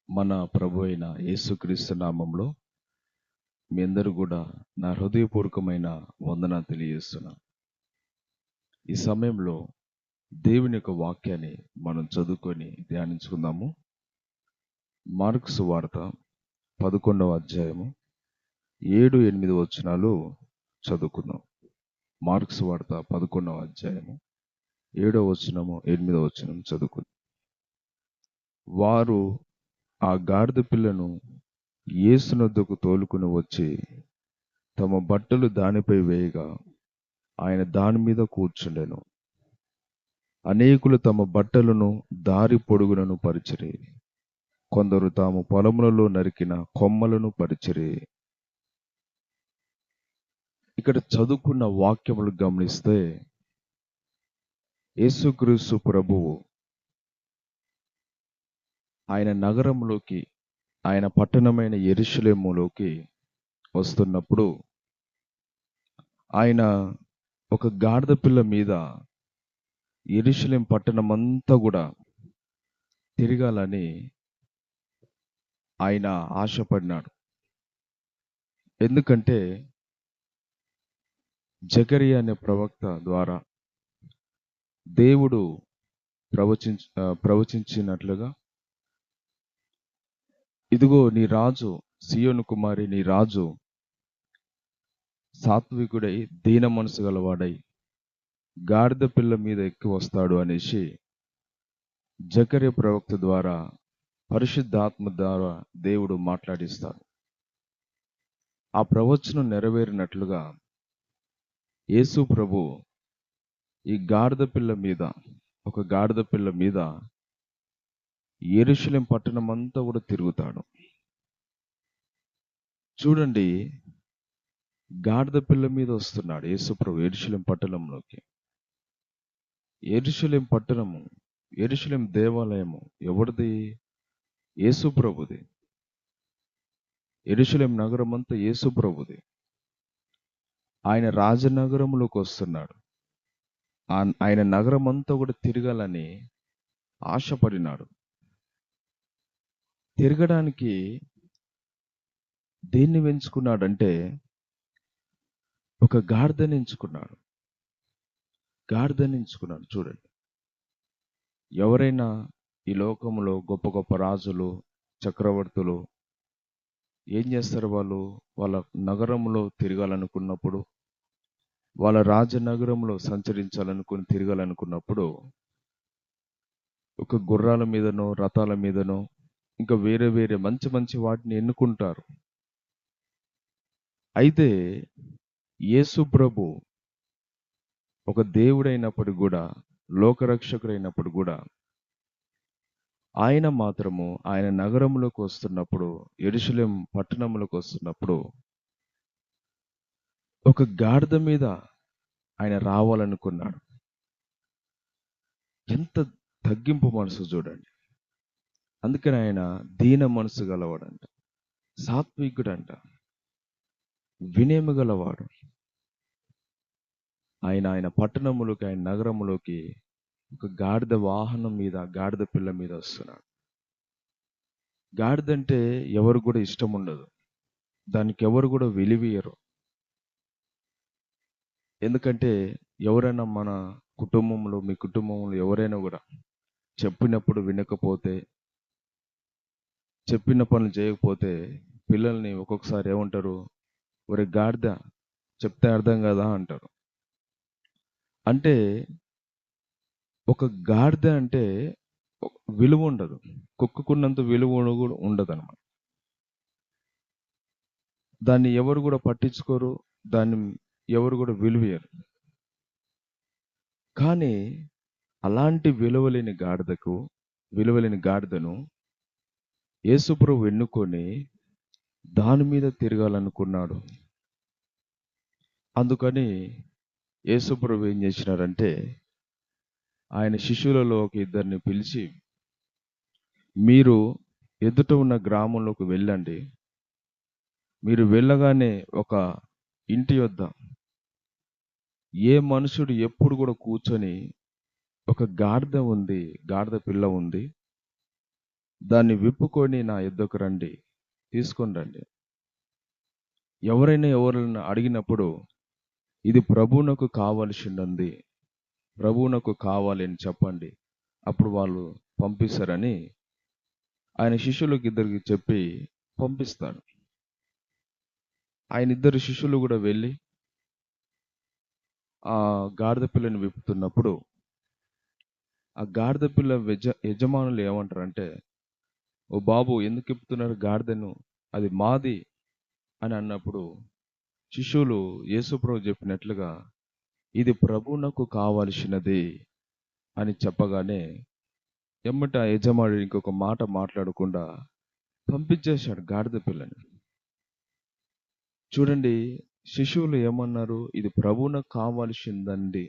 మన ప్రభు అయిన యేసుక్రీస్తు నామంలో మీ అందరూ కూడా నా హృదయపూర్వకమైన వందనాలు తెలియజేస్తున్నాను. ఈ సమయంలో దేవుని యొక్క వాక్యాన్ని మనం చదువుకొని ధ్యానించుకుందాము. మార్కు సువార్త 11వ అధ్యాయము 7-8 వచనాలు చదువుకుందాం. మార్కు సువార్త 11వ అధ్యాయము 7వ వచనము 8వ వచనం చదువుకుందాం. వారు ఆ గాడిద పిల్లను యేసునొద్దకు తోలుకుని వచ్చి తమ బట్టలు దానిపై వేయగా ఆయన దాని మీద కూర్చుండెను. అనేకులు తమ బట్టలను దారి పొడుగునను పరిచిరి, కొందరు తాము పొలములలో నరికిన కొమ్మలను పరిచిరి. ఇక్కడ చదువుకున్న వాక్యములు గమనిస్తే యేసుక్రీస్తు ప్రభువు ఆయన నగరంలోకి, ఆయన పట్టణమైన యెరూషలేములోకి వస్తున్నప్పుడు ఆయన ఒక గాడిద పిల్ల మీద యెరూషలేం పట్టణమంతా కూడా తిరగాలని ఆయన ఆశపడినాడు. ఎందుకంటే జకరియా అనే ప్రవక్త ద్వారా దేవుడు ప్రవచించినట్లుగా, ఇదిగో నీ రాజు, సియోను కుమారి నీ రాజు సాత్వికుడై దీన మనసు గలవాడై గాడిద పిల్ల మీద ఎక్కి వస్తాడు అనేసి జకరియా ప్రవక్త ద్వారా, పరిశుద్ధాత్మ ద్వారా దేవుడు మాట్లాడిస్తాడు. ఆ ప్రవచనం నెరవేరినట్లుగా యేసు ప్రభు ఈ గాడిద పిల్ల మీద, ఒక గాడిద పిల్ల మీద యెరూషలేం పట్టణం అంతా కూడా తిరుగుతాడు. చూడండి, గాడిద పిల్ల మీద వస్తున్నాడు యేసు ప్రభు యెరూషలేం పట్టణంలోకి. యెరూషలేం పట్టణము, యెరూషలేం దేవాలయము ఎవరిది? యేసు ప్రభుది. యెరూషలేం నగరం అంతా యేసు ప్రభుది. ఆయన రాజనగరంలోకి వస్తున్నాడు. ఆయన నగరం అంతా కూడా తిరగాలని ఆశపడినాడు. తిరగడానికి దేన్ని ఎంచుకున్నాడంటే ఒక గాడిదని ఎంచుకున్నాడు. గాడిదని ఎంచుకున్నాడు. చూడండి, ఎవరైనా ఈ లోకంలో గొప్ప గొప్ప రాజులు, చక్రవర్తులు ఏం చేస్తారు? వాళ్ళ నగరంలో తిరగాలనుకున్నప్పుడు, వాళ్ళ రాజనగరంలో తిరగాలనుకున్నప్పుడు ఒక గుర్రాల మీదనో, రథాల మీదనో, ఇంకా వేరే వేరే మంచి మంచి వాటిని ఎన్నుకుంటారు. అయితే యేసు ప్రభు ఒక దేవుడైనప్పుడు కూడా, లోకరక్షకుడైనప్పుడు కూడా, ఆయన మాత్రము ఆయన నగరంలోకి వస్తున్నప్పుడు, యెరూషలేం పట్టణంలోకి వస్తున్నప్పుడు ఒక గాడిద మీద ఆయన రావాలనుకున్నాడు. ఎంత తగ్గింపు మనసు చూడండి. అందుకని ఆయన దీన మనసు గలవాడంట, సాత్వికుడంట, వినయము గలవాడు. ఆయన పట్టణములోకి, ఆయన నగరములోకి ఒక గాడిద వాహనం మీద, గాడిద పిల్ల మీద వస్తున్నాడు. గాడిద అంటే ఎవరు కూడా ఇష్టం ఉండదు, దానికి ఎవరు కూడా విలువీయరు. ఎందుకంటే ఎవరైనా మన కుటుంబంలో, మీ కుటుంబంలో ఎవరైనా కూడా చెప్పినప్పుడు వినకపోతే, చెప్పిన పనులు చేయకపోతే పిల్లల్ని ఒక్కొక్కసారి ఏమంటారు? ఒరే గాడిద, చెప్తే అర్థం కదా అంటారు. అంటే ఒక గాడిద అంటే విలువ ఉండదు, కుక్కకున్నంత విలువ కూడా ఉండదు అన్నమాట. దాన్ని ఎవరు కూడా పట్టించుకోరు, దాన్ని ఎవరు కూడా విలువయ్యరు. కానీ అలాంటి విలువలేని గాడిదను యేసుప్రభు ఎన్నుకొని దాని మీద తిరగాలనుకున్నాడు. అందుకని యేసుప్రభు ఏం చేసినారంటే, ఆయన శిష్యులలో ఒక ఇద్దరిని పిలిచి, మీరు ఎదుట ఉన్న గ్రామంలోకి వెళ్ళండి. మీరు వెళ్ళగానే ఒక ఇంటి వద్ద ఏ మనుషుడు ఎప్పుడు కూడా కూర్చొని, ఒక గాడిద పిల్ల ఉంది, దాన్ని విప్పుకొని నా యొద్దకు రండి, తీసుకొని రండి. ఎవరైనా అడిగినప్పుడు ఇది ప్రభువునకు కావలసినది, ప్రభువునకు కావాలి అని చెప్పండి, అప్పుడు వాళ్ళు పంపిస్తారని ఆయన శిష్యులకు ఇద్దరికి చెప్పి పంపిస్తాడు. ఆయన ఇద్దరు శిష్యులు కూడా వెళ్ళి ఆ గాడిద పిల్లని విప్పుతున్నప్పుడు ఆ గాడిద పిల్ల యజమానులు ఏమంటారంటే, ఓ బాబు ఎందుకు విప్పుతున్నారు గాడిదను, అది మాది అని అన్నప్పుడు శిష్యులు యేసుప్రభు చెప్పినట్లుగా ఇది ప్రభువునకు కావలసినది అని చెప్పగానే ఎమ్మట ఆ యజమానుడు ఇంకొక మాట మాట్లాడకుండా పంపించేశాడు గాడిద పిల్లని. చూడండి, శిష్యులు ఏమన్నారు, ఇది ప్రభువునకు కావలసినది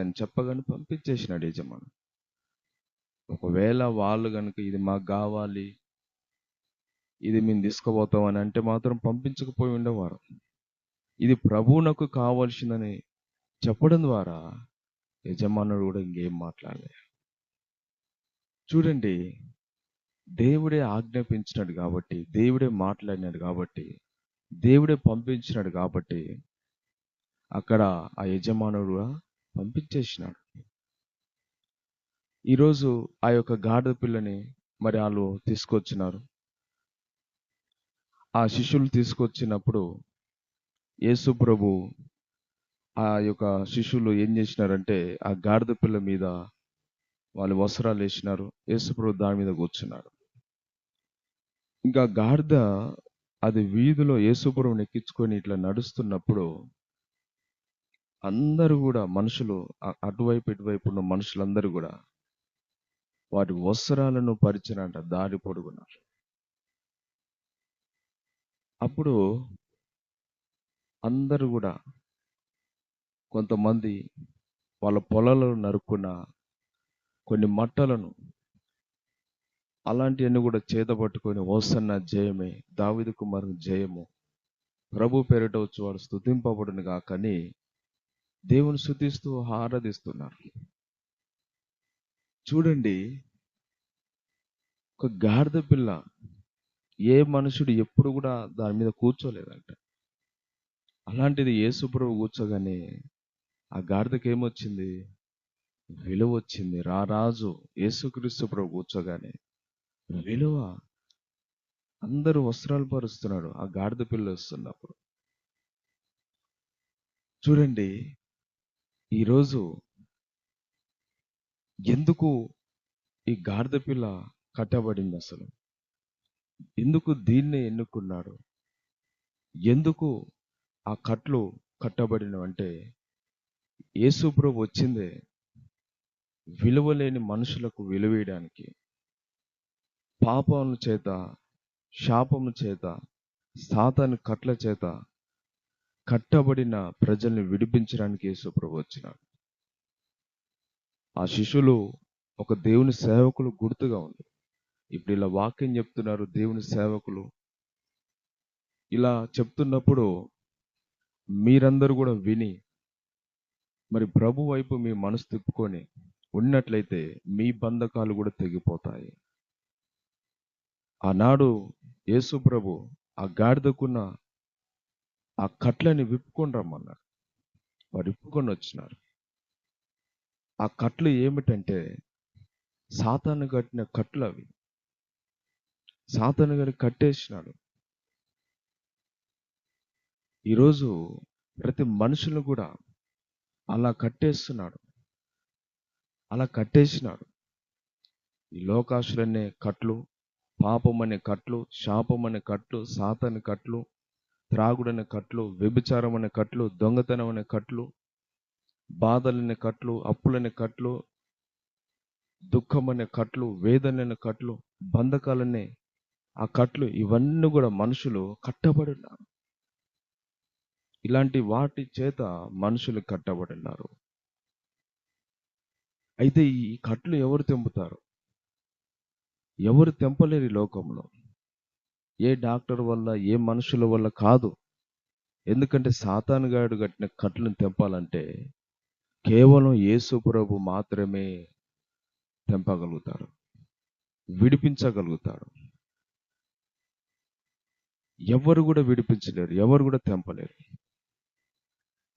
అని చెప్పగానే పంపించేసినాడు యజమానుడు. ఒకవేళ వాళ్ళు కనుక ఇది మాకు కావాలి, ఇది మేము తీసుకుపోతాం అని అంటే మాత్రం పంపించకపోయి ఉండేవారు. ఇది ప్రభువునకు కావాల్సిందని చెప్పడం ద్వారా యజమానుడు కూడా ఇంకేం మాట్లాడలేదు. చూడండి, దేవుడే ఆజ్ఞాపించినాడు కాబట్టి, దేవుడే మాట్లాడినాడు కాబట్టి, దేవుడే పంపించినాడు కాబట్టి అక్కడ ఆ యజమానుడు పంపించేసినాడు. ఈరోజు ఆ యొక్క గాడిద పిల్లని మరి వాళ్ళు తీసుకొచ్చినారు. ఆ శిష్యులు తీసుకొచ్చినప్పుడు యేసు ప్రభు ఆ యొక్క శిష్యులు ఏం చేసినారంటే ఆ గాడిద పిల్ల మీద వాళ్ళు వస్త్రాలు వేసినారు. యేసు ప్రభు దాని మీద కూర్చున్నారు. ఇంకా గాడిద అది వీధిలో యేసు ప్రభువుని ఎక్కించుకొని ఇట్లా నడుస్తున్నప్పుడు అందరూ కూడా మనుషులు, అటువైపు ఇటువైపు ఉన్న మనుషులందరూ కూడా వాటి వస్త్రాలను పరిచినంట దారి పొడుగున. అప్పుడు అందరూ కూడా కొంతమంది వాళ్ళ పొలాలలో నరుక్కున్న కొన్ని మట్టలను అలాంటివన్నీ కూడా చేతపట్టుకొని హోసన్న జయమే, దావీదు కుమారుని జయము, ప్రభు పేరిట వచ్చి వాడు స్తుతింపబడును గాకని దేవుని స్తుతిస్తూ ఆరాధిస్తున్నారు. చూడండి, ఒక గాడిద పిల్ల ఏ మనుషుడు ఎప్పుడు కూడా దాని మీద కూర్చోలేదంట. అలాంటిది యేసు ప్రభు కూర్చోగానే ఆ గాడిదకి ఏమొచ్చింది, విలువ వచ్చింది. రారాజు యేసుక్రీస్తు ప్రభు కూర్చోగానే విలువ. అందరూ వస్త్రాలు పరుస్తున్నాడు ఆ గాడిద పిల్ల వస్తున్నప్పుడు. చూడండి, ఈరోజు ఎందుకు ఈ గాడిద పిల్ల కట్టబడింది, అసలు ఎందుకు దీన్ని ఎన్నుకున్నాడు, ఎందుకు ఆ కట్లు కట్టబడినవంటే యేసు ప్రభు వచ్చిందే విలువలేని మనుషులకు విలువేయడానికి, పాపముల చేత, శాపము చేత, సాతాను కట్ల చేత కట్టబడిన ప్రజల్ని విడిపించడానికి యేసు ప్రభు వచ్చినాడు. ఆ శిష్యులు ఒక దేవుని సేవకులు గుర్తుగా ఉంది. ఇప్పుడు ఇలా వాక్యం చెప్తున్నారు దేవుని సేవకులు. ఇలా చెప్తున్నప్పుడు మీరందరూ కూడా విని మరి ప్రభు వైపు మీ మనసు తిప్పుకొని ఉన్నట్లయితే మీ బంధకాలు కూడా తెగిపోతాయి. ఆనాడు యేసు ప్రభు ఆ గాడిదకున్న ఆ కట్లని విప్పుకొని రమ్మన్నారు. వారు విప్పుకొని వచ్చినారు. ఆ కట్లు ఏమిటంటే సాతాను కట్టిన కట్లు అవి. సాతాను గారిని కట్టేసినాడు. ఈరోజు ప్రతి మనుషులు కూడా అలా కట్టేస్తున్నాడు, అలా కట్టేసినాడు. ఈ లోకాశులనే కట్లు, పాపం అనే కట్లు, శాపం అనే కట్లు, సాతాను కట్లు, త్రాగుడనే కట్లు, వ్యభిచారం అనే కట్లు, దొంగతనం అనే కట్లు, బాధలనే కట్లు, అప్పులనే కట్లు, దుఃఖం అనే కట్లు, వేదననే కట్లు, బంధకాలనే ఆ కట్లు, ఇవన్నీ కూడా మనుషులు కట్టబడి ఉన్నారు. ఇలాంటి వాటి చేత మనుషులు కట్టబడి ఉన్నారు. అయితే ఈ కట్లు ఎవరు తెంపుతారు? ఎవరు తెంపలేరు ఈ లోకంలో. ఏ డాక్టర్ వల్ల, ఏ మనుషుల వల్ల కాదు. ఎందుకంటే సాతాను గాడు కట్టిన కట్లను తెంపాలంటే కేవలం యేసు ప్రభు మాత్రమే తెంపగలుగుతారు. విడిపించగలుగుతాడు. ఎవరు కూడా విడిపించలేరు, ఎవరు కూడా తెంపలేరు.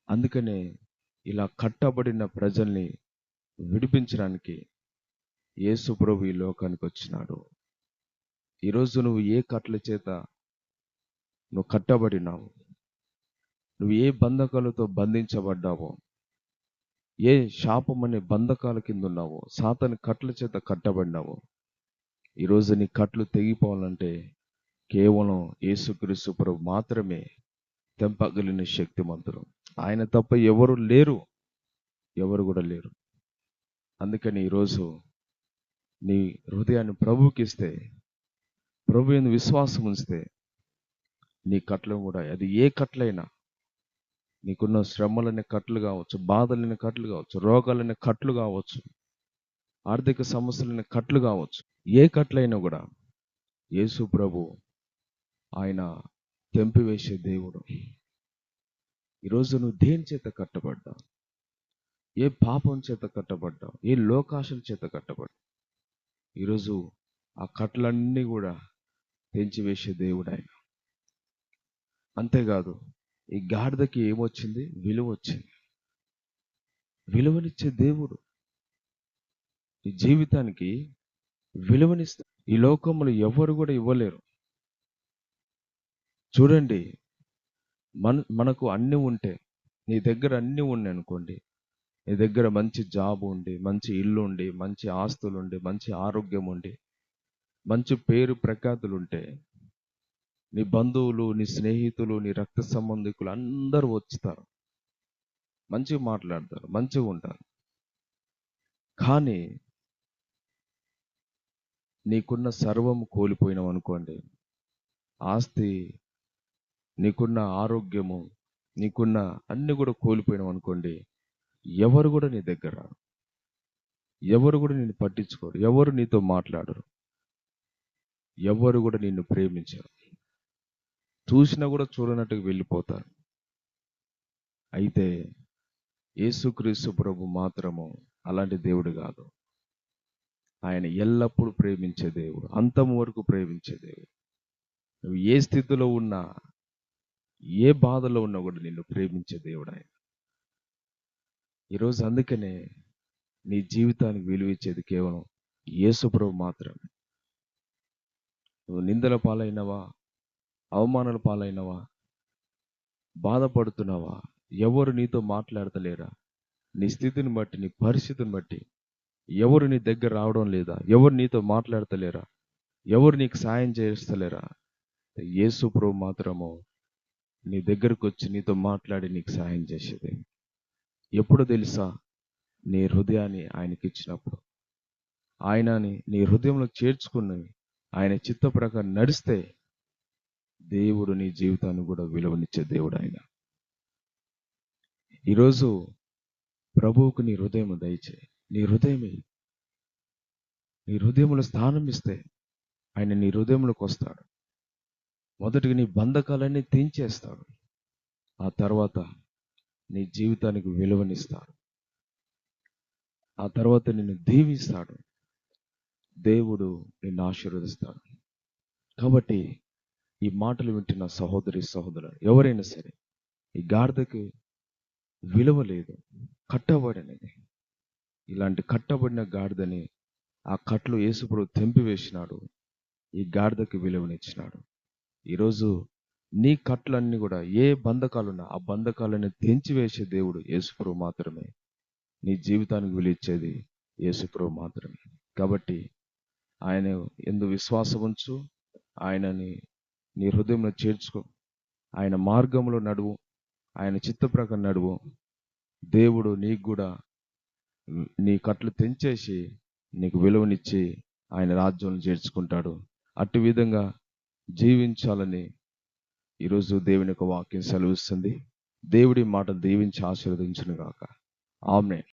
అందుకనే ఇలా కట్టబడిన ప్రజల్ని విడిపించడానికి యేసు ప్రభు ఈ లోకానికి వచ్చినాడు. ఈరోజు నువ్వు ఏ కట్ల చేత నువ్వు కట్టబడినావు, నువ్వు ఏ బంధకాలతో బంధించబడ్డావో, ఏ శాపం అనే బంధకాల కింద ఉన్నావో, సాతాను కట్ల చేత కట్టబడినావో, ఈరోజు నీ కట్లు తెగిపోవాలంటే కేవలం యేసుక్రీస్తు ప్రభు మాత్రమే తెంపగలిగిన శక్తిమంతుడు. ఆయన తప్ప ఎవరు లేరు, ఎవరు కూడా లేరు. అందుకని ఈరోజు నీ హృదయాన్ని ప్రభువుకి ఇస్తే, ప్రభు యందు విశ్వాసం ఉంచితే, నీ కట్లు కూడా, అది ఏ కట్లైనా, నీకున్న శ్రమలనే కట్లు కావచ్చు, బాధలనే కట్లు కావచ్చు, రోగాలనే కట్లు కావచ్చు, ఆర్థిక సమస్యలనే కట్లు కావచ్చు, ఏ కట్లైనా కూడా యేసు ప్రభు ఆయన తెంపివేసే దేవుడు. ఈరోజు నువ్వు దేని చేత కట్టబడ్డావు, ఏ పాపం చేత కట్టబడ్డావు, ఏ లోకాశల చేత కట్టబడ్డావు, ఈరోజు ఆ కట్లన్నీ కూడా తెంచివేసే దేవుడు ఆయన. అంతేకాదు, ఈ గాడిదకి ఏమొచ్చింది? విలువ వచ్చింది. విలువనిచ్చే దేవుడు ఈ జీవితానికి విలువనిస్తా. ఈ లోకంలో ఎవరు కూడా ఇవ్వలేరు. చూడండి, మనకు అన్నీ ఉంటే, నీ దగ్గర అన్నీ ఉన్నాయి అనుకోండి, నీ దగ్గర మంచి జాబ్ ఉండి, మంచి ఇల్లు ఉండి, మంచి ఆస్తులు ఉండి, మంచి ఆరోగ్యం ఉండి, మంచి పేరు ప్రఖ్యాతులు ఉంటే, నీ బంధువులు, నీ స్నేహితులు, నీ రక్త సంబంధికులు అందరూ వచ్చుతారు, మంచిగా మాట్లాడతారు, మంచిగా ఉంటారు. కానీ నీకున్న సర్వం కోల్పోయినావు అనుకోండి, ఆస్తి, నీకున్న ఆరోగ్యము, నీకున్న అన్ని కూడా కోల్పోయినావు అనుకోండి, ఎవరు కూడా నీ దగ్గర రారు, ఎవరు కూడా నిన్ను పట్టించుకోరు, ఎవరు నీతో మాట్లాడరు, ఎవరు కూడా నిన్ను ప్రేమించరు, చూసినా కూడా చూడనట్టుగా వెళ్ళిపోతారు. అయితే యేసుక్రీస్తు ప్రభు మాత్రము అలాంటి దేవుడు కాదు. ఆయన ఎల్లప్పుడూ ప్రేమించే దేవుడు, అంతం వరకు ప్రేమించే దేవుడు. నువ్వు ఏ స్థితిలో ఉన్నా, ఏ బాధలో ఉన్నా కూడా నిన్ను ప్రేమించే దేవుడు ఆయన. ఈరోజు అందుకనే నీ జీవితానికి విలువ ఇచ్చేది కేవలం యేసు ప్రభు మాత్రమే. నువ్వు నిందల పాలైనవా, అవమానాల పాలైనవా, బాధపడుతున్నావా, ఎవరు నీతో మాట్లాడతలేరా, నీ స్థితిని బట్టి, నీ పరిస్థితిని బట్టి ఎవరు నీ దగ్గర రావడం లేదా, ఎవరు నీతో మాట్లాడతలేరా, ఎవరు నీకు సాయం చేస్తలేరా, యేసు ప్రభు మాత్రము నీ దగ్గరకు వచ్చి నీతో మాట్లాడి నీకు సాయం చేసేది. ఎప్పుడు తెలుసా? నీ హృదయాన్ని ఆయనకి ఇచ్చినప్పుడు, ఆయనని నీ హృదయంలో చేర్చుకుని ఆయన చిత్త ప్రకారం నడిస్తే దేవుడు నీ జీవితాన్ని కూడా విలువనిచ్చే దేవుడు ఆయన. ఈరోజు ప్రభువుకు నీ హృదయం దయచేయి. నీ హృదయంలో స్థానం ఇస్తే ఆయన నీ హృదయంలోకి వస్తాడు. మొదటిగా నీ బంధకాలన్నీ తెంచేస్తాడు. ఆ తర్వాత నీ జీవితానికి విలువనిస్తాడు. ఆ తర్వాత నిన్ను దీవిస్తాడు. దేవుడు నిన్ను ఆశీర్వదిస్తాడు. కాబట్టి ఈ మాటలు వింటున్న సహోదరి సహోదరులు ఎవరైనా సరే, ఈ గాడిదకి విలువ లేదు, కట్టబడినది. ఇలాంటి కట్టబడిన గాడిదని ఆ కట్లు యేసుప్రభు తెంపివేసినాడు, ఈ గాడిదకి విలువనిచ్చినాడు. ఈరోజు నీ కట్లన్నీ కూడా, ఏ బంధకాలున్నా ఆ బంధకాలని తెంచివేసే దేవుడు యేసుప్రభు మాత్రమే. నీ జీవితానికి విలువిచ్చేది యేసుప్రభు మాత్రమే. కాబట్టి ఆయన యందు విశ్వాసం ఉంచు, ఆయనని నీ హృదయంలో చేర్చుకో, ఆయన మార్గంలో నడువు, ఆయన చిత్త ప్రకారం నడువు. దేవుడు నీకు కూడా నీ కట్లు తెంచేసి నీకు విలువనిచ్చి ఆయన రాజ్యంలో చేర్చుకుంటాడు. అటు విధంగా జీవించాలని ఈరోజు దేవుని యొక్క వాక్యం సెలవిస్తుంది. దేవుడి మాట దీవించి ఆశీర్వదించును గాక. ఆమేన్.